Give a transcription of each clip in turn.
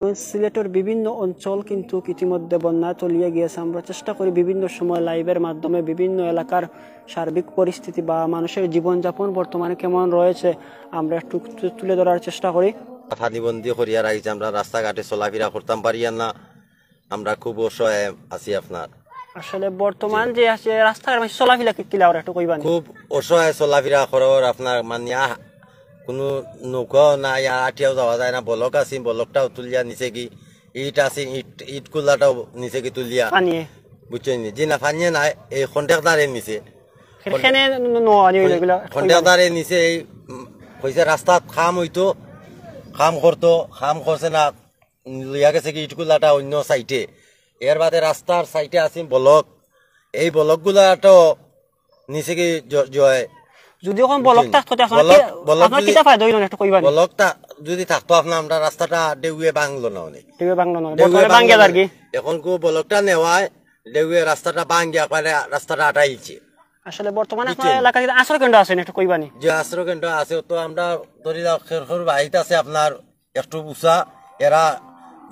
সিলেটের বিভিন্ন অঞ্চল কিন্তু ইতিমধ্যে বন্যায় তলিয়ে গিয়েছে। আমরা চেষ্টা করি বিভিন্ন সময় লাইভের মাধ্যমে বিভিন্ন এলাকার সার্বিক পরিস্থিতি বা মানুষের জীবনযাপন বর্তমানে কেমন রয়েছে আমরা একটু তুলে ধরার চেষ্টা করি। ফানিবন্দি করিয়া রাখছি, আমরা রাস্তাঘাটে চলাফেরা করতাম পারি না, আমরা খুব অসহায় আছি। আপনার আসলে বর্তমান যে আছে রাস্তাঘাট চলাফেরা কিলা একটু কইবা খুব অসহায় চলাফেরা করার আপনার মানে কোনো নৌকাও নাই, আটিয়াও যাওয়া যায় না। বলক আছে, বলকটাও তুলিয়া নিচে কি, ইট আছে ইট কুলাটাও নিচে কি তুলিয়া বুঝছেন জি না, ফানিয়ে নাই এই খন্ডেকদারে নিচে খন্ডেকদারে নিচে এই হয়েছে রাস্তাত খাম হইতো, খাম করতো, খাম করছে না, লইয়া গেছে কি ইটকুলাটা অন্য সাইটে। এর বাদে রাস্তার সাইটে আছে বলক, এই বলকগুলাটো নিচে কি জয় যদি বলকটা যদি থাকতো আপনার আমরা রাস্তাটা ডেউয়ে বাংলো না, অনেক এখন কো বলকটা নেওয়ায় ডেউয়ে রাস্তাটা বাঙ্গিয়া পারে রাস্তাটা আটাইছে। আসলে বর্তমানে এলাকায় আশ্রয় কেন্দ্র আছে একটু কইবানি যে আশ্রয় কেন্দ্র আছে তো আমরা ধরি খের বাহিত আছে আপনার একটু উঁচা, এরা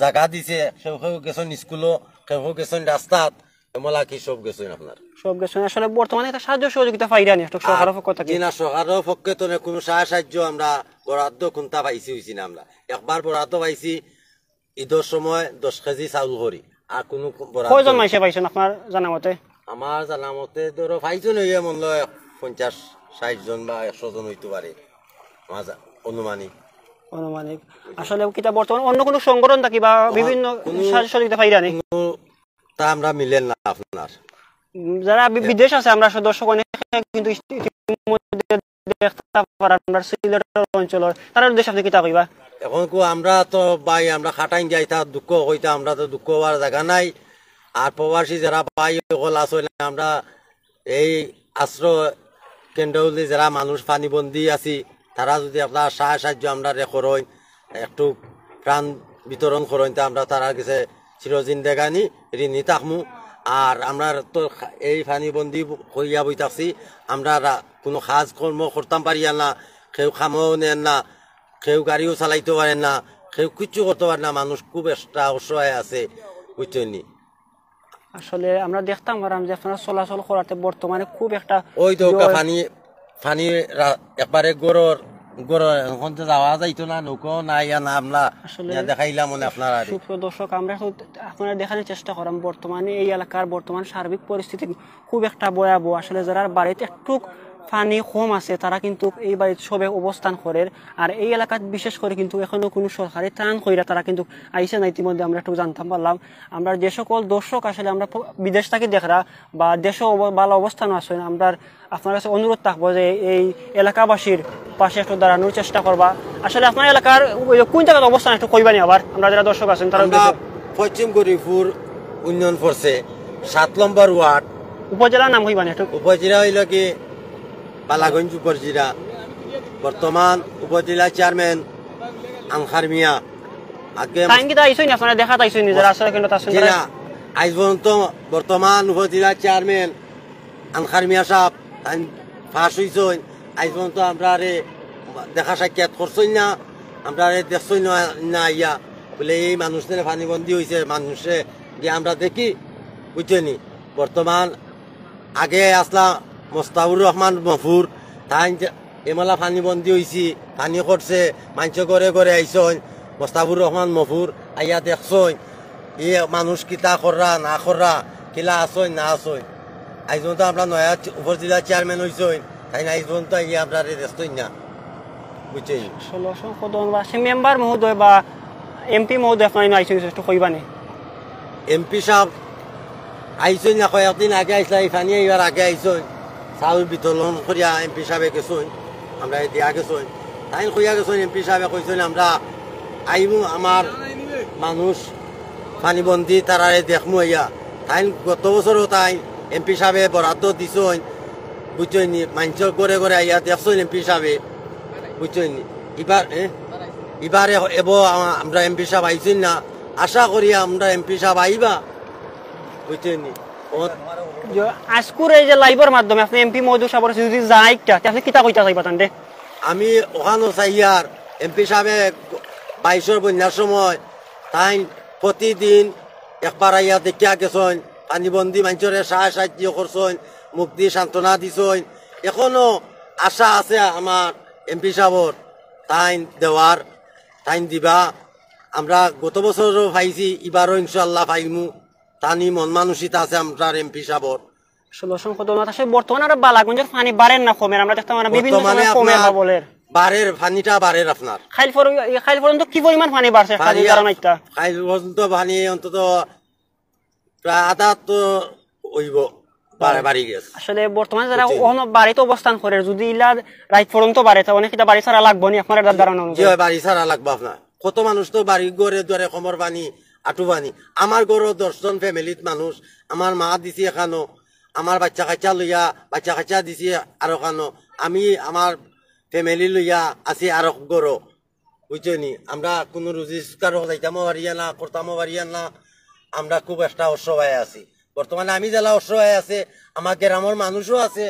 জায়গা দিছে, সেও গেছেন স্কুলও, সেও গেছেন রাস্তাত, এমলা কি সব গেছেন আপনার সব গেছেন। আসলে বর্তমানে একটা সাহায্য সহযোগিতা পাইরানি সরকারের পক্ষ থেকে না, সরকারের পক্ষে তো কোনো সাহায্য আমরা বরাদ্দ কোনটা পাইছি হয়েছি না। আমরা একবার বরাদ্দ পাইছি ঈদের সময় 10 কেজি চাউল করি, আর কোনো কয়জন মাইসে পাইছেন আপনার জানা মতে? আমার জানা মতে ধরো পাইছেন হইয়া মনে হয় 50-60 জন বা 100 জন হইতে পারে অনুমানিক। আসলে কিতা বর্তমানে অন্য কোনো সংগঠন থাকি বা বিভিন্ন সাহায্য সহযোগিতা পাইরানি তা আমরা মিলেন না। আপনার যারা বিদেশ আছে আমরা দর্শক কিন্তু অঞ্চলের তারা উদ্দেশ্যে আপনি কিতা কইবা? এখন আমরা তো ভাই আমরা খাটাইন যাই, তার দুঃখ হইতা, আমরা তো দুঃখ হওয়ার জায়গা নাই। আর প্রবাসী যারা ভাই সকল আসলে আমরা এই আশ্রয় কেন্দ্রগুলি যারা মানুষ পানিবন্দি আছি, তারা যদি আপনার সাহায্য আমরা করেন, একটু প্রাণ বিতরণ করেন, তা আমরা তারা কাছে চিরজিন্দেগানি ঋণী থাকমু। আর আমরা তো এই পানিবন্দি হইয়া বই থাকছি, আমরা কোনো কাজ কর্ম করতাম পারি না, কেউ খামও নেন না, কেউ গাড়িও চালাইতে পারেন না, কেউ কিচ্ছু করতে পারে না। মানুষ খুব একটা অসহায় আছে বুঝছেন। আসলে আমরা দেখতাম যে আপনারা চলাচল করাতে বর্তমানে খুব একটা ওই তো পানি একবারে গরর এখন তো যাওয়া যাইতো না, নৌকাও নাই না, আমরা দেখাইলাম মনে আপনারা। দর্শক আমরা আপনারা দেখানোর চেষ্টা করাম বর্তমানে এই এলাকার বর্তমান সার্বিক পরিস্থিতি খুব একটা ভয়াবহ। আসলে যারা বাড়িতে একটু পানি কম আছে তারা কিন্তু এই বাড়িতে সবে অবস্থান করে, আর এই এলাকাত বিশেষ করে কিন্তু এখনো কোনো সরকারি ত্রাণ কইরা তারা কিন্তু আইসে না। ইতিমধ্যে আমরা একটু জানতাম পারলাম। আমরা যে সকল দর্শক আসলে আমরা বিদেশ থেকে দেখরা বা দেশও ভালো অবস্থান আছে, আমরা আপনার কাছে অনুরোধ থাকবো যে এই এলাকাবাসীর পাশে একটু দাঁড়ানোর চেষ্টা করবা। আসলে আপনার এলাকার কোন জায়গায় অবস্থান একটু কইবানি আবার আমরা যারা দর্শক আছেন তারা। পশ্চিম গরিপুর উন্নয়ন ফোর্সে 7 নম্বর ওয়ার্ড, উপজেলার নাম কইবানি একটু? উপজেলা হইল কি বালাগঞ্জ উপজেলা। বর্তমান উপজেলা চেয়ারম্যান আনখার মিয়া। আগে আপনারা দেখা তাইছেন যারা আশ্রয় কেন্দ্র আছেন আজ পর্যন্ত বর্তমান উপজেলা চেয়ারম্যান আনখার মিয়া সাহেব ফাঁস হয়েছেন। আজ পর্যন্ত আমরা দেখা সাক্ষাৎ করছেন না, আমরা দেখছই না ইয়া বলে এই মানুষদের পানিবন্দি হয়েছে, মানুষে গিয়ে আমরা দেখি বুঝছেনি। বর্তমান আগে আসলা মোস্তাফুর রহমান মফুর, তাই এমলা পানিবন্দি হয়েছি, পানি করছে, মানুষ ঘরে ঘরে আইসন। মোস্তাফুর রহমান মফুর আইয়া দেখছই ই মানুষ কিতা কররা না কররা, কিলা আসই না আসই। আজ পর্যন্ত আমরা নয়া উপজেলা চেয়ারম্যান হয়েছই, তাই না আজ পর্যন্ত ইয়ে আমরা দেখছই না বুঝছেন। মেম্বার মহোদয় বা এমপি মহোদয় আপনার আইসেন একটু কইবানি? এমপি সাহেব আইসই না, কয়েকদিন আগে আইসা, এখানে এবার আগে আইসই, চাউল বিতরণ করিয়া এমপি সাহেবে গেছই, আমরা দিয়া গেছই। তাই কইয়া গেছই, এমপি সাহেবে কইছেন আমরা আইমু, আমার মানুষ পানিবন্দি তারা দেখমু ইয়া। তাই গত বছরও তাই এমপি সাহেবে বরাদ্দ দিছই বুঝছেন, মানুষ করে করে আইয়া দেখছই এমপি সাহেবে বুঝছেন। এবার আমরা এমপি সাহেব আইছেন না, আশা করি আমরা এমপি সাহেব আইবা বুঝছেন। আজকুর এই যে লাইভের মাধ্যমে আপনি এমপি মহোদয় সাহেব যদি যাই আপনি কিতা কইতা চাইবা তান্ডে? আমি ওখানেও চাই আর এমপি সাহেবে 22 বন্যার সময় তাই প্রতিদিন একবার আইয়া দেখিয়া গেছেন পানিবন্দি মানুষরে সাহায্য করছেন মুক্তি সান্ত্বনা দিছেন এখনো আশা আছে আমার এমপি সাহেবর তাইন দেওয়ার তাইন দিবা আমরা গত বছরও পাইছি এবারও ইনশাল্লাহ পাইমু তানি মন মানসিকতা আছে আমরা এমপি সাহেবর আসলে অসংখ্য ধন্যবাদ। আসলে বর্তমানে আমরা বালাগঞ্জের পানি বাড়েন না কমের, আমরা দেখতাম না বিভিন্ন বর্তমানে সময় কমের আপনার বা বলের বারের পানিটা বারের আপনার খাইল পর্যন্ত কি পরিমাণ পানি বাড়ছে কাজে কারণ একটা খাইল পর্যন্ত পানি অন্তত প্রায় আধা তো হইব বাড়ি গেছে। আসলে বর্তমানে যারা অন্য বাড়িতে অবস্থান করে যদি ইলা রাইট পর্যন্ত বাড়ে তা অনেক বাড়ি ছাড়া লাগবো নি আপনার ধারণা জি অনুযায়ী? বাড়ি ছাড়া লাগবে আপনার কত মানুষ তো বাড়ি ঘরে ধরে কমর পানি আটু পানি আমার ঘরও 10 জন ফ্যামিলিত মানুষ আমার মা দিছি এখানো আমার বাচ্চা কাচ্চা লইয়া বাচ্চা কাচ্চা দিছি আরো খানো আমি আমার ফ্যামিলি লইয়া আছি আরো গরো বুঝছনি আমরা কোনো রোজগারও যাইতামও পারিয়া না করতামও পারিয়া না আমরা খুব একটা অসহায় আছি বর্তমানে আমি জেলা অসহায় আছে আমার গ্রামের মানুষও আছে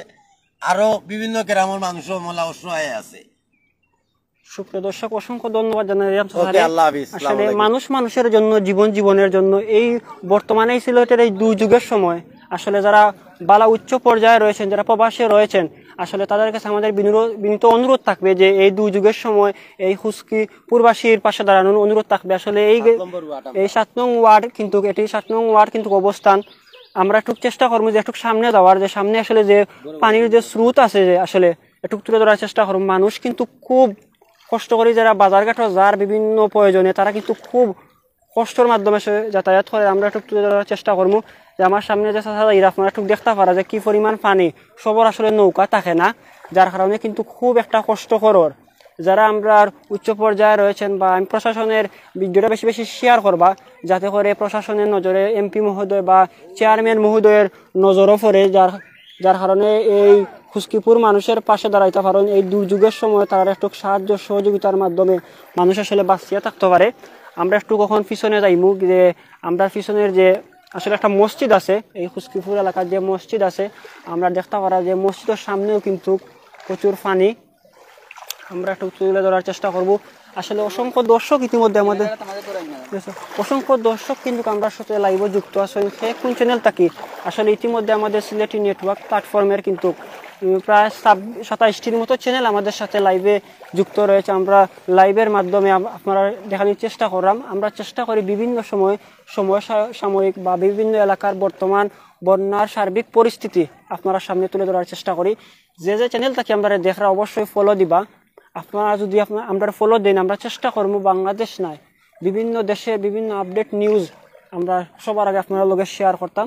আরো বিভিন্ন গ্রামের মানুষও মোলা অসহায় আছে। সুপ্রিয় দর্শক অসংখ্য ধন্যবাদ জানাই ওকে, আল্লাহ হাফিজ। আসলে মানুষ মানুষের জন্য জীবনের জন্য এই বর্তমানে এই সিলেটের এই দুর্যোগের সময় আসলে যারা বালা উচ্চ পর্যায়ে রয়েছেন যারা প্রবাসে রয়েছেন আসলে তাদের কাছে আমাদের বিনীত অনুরোধ থাকবে যে এই দুর্যোগের সময় এই হুস্কি পূর্বাসীর পাশে দাঁড়ানোর অনুরোধ থাকবে। আসলে এই 7 নং ওয়ার্ড কিন্তু এটি 7 নং ওয়ার্ড কিন্তু অবস্থান আমরা একটু চেষ্টা করবো যে একটু সামনে যাওয়ার যে সামনে আসলে যে পানির যে স্রোত আছে যে আসলে একটু তুলে ধরার চেষ্টা করবো। মানুষ কিন্তু খুব কষ্ট করে যারা বাজারঘাটে যার বিভিন্ন প্রয়োজনে তারা কিন্তু খুব কষ্টের মাধ্যমে সে যাতায়াত করে। আমরা একটু তুলে ধরার চেষ্টা করবো যে আমার সামনে যে আপনারা একটু দেখতে পারা যে কি পরিমাণ পানি সবার আসলে নৌকা থাকে না যার কারণে কিন্তু খুব একটা কষ্টকর যারা আমরা উচ্চ পর্যায়ে রয়েছেন বা আমি প্রশাসনের ভিডিওটা বেশি বেশি শেয়ার করবা যাতে করে প্রশাসনের নজরে এমপি মহোদয় বা চেয়ারম্যান মহোদয়ের নজরও পড়ে যার কারণে এই খুশকিপুর মানুষের পাশে দাঁড়াইতে পারেন এই দুর্যোগের সময় তারা একটু সাহায্য সহযোগিতার মাধ্যমে মানুষ আসলে বাঁচিয়ে থাকতে পারে। আমরা একটু কখন পিছনে যাইমু যে আমরা পিছনের যে আসলে একটা মসজিদ আছে এই খুশকিপুর এলাকার যে মসজিদ আছে আমরা দেখতে পারা যে মসজিদের সামনেও কিন্তু প্রচুর পানি আমরা একটু তুলে ধরার চেষ্টা করব। আসলে অসংখ্য দর্শক ইতিমধ্যে আমাদের অসংখ্য দর্শক কিন্তু আমরা সাথে লাইভে যুক্ত আছেন সে কোন চ্যানেল থাকি আসলে ইতিমধ্যে আমাদের সিলেটি নেটওয়ার্ক প্ল্যাটফর্মের কিন্তু প্রায় 27টির মতো চ্যানেল আমাদের সাথে লাইভে যুক্ত রয়েছে। আমরা লাইভের মাধ্যমে আপনারা দেখানোর চেষ্টা করলাম আমরা চেষ্টা করি বিভিন্ন সময় সাময়িক বা বিভিন্ন এলাকার বর্তমান বন্যার সার্বিক পরিস্থিতি আপনারা সামনে তুলে ধরার চেষ্টা করি। যে চ্যানেল থাকি আমরা দেখরা অবশ্যই ফলো দিবা আপনারা যদি আমরা ফলো দেন আমরা চেষ্টা করবো বাংলাদেশ নয় বিভিন্ন দেশে বিভিন্ন আপডেট নিউজ আমরা সবার আগে আপনারা লগে শেয়ার করতাম।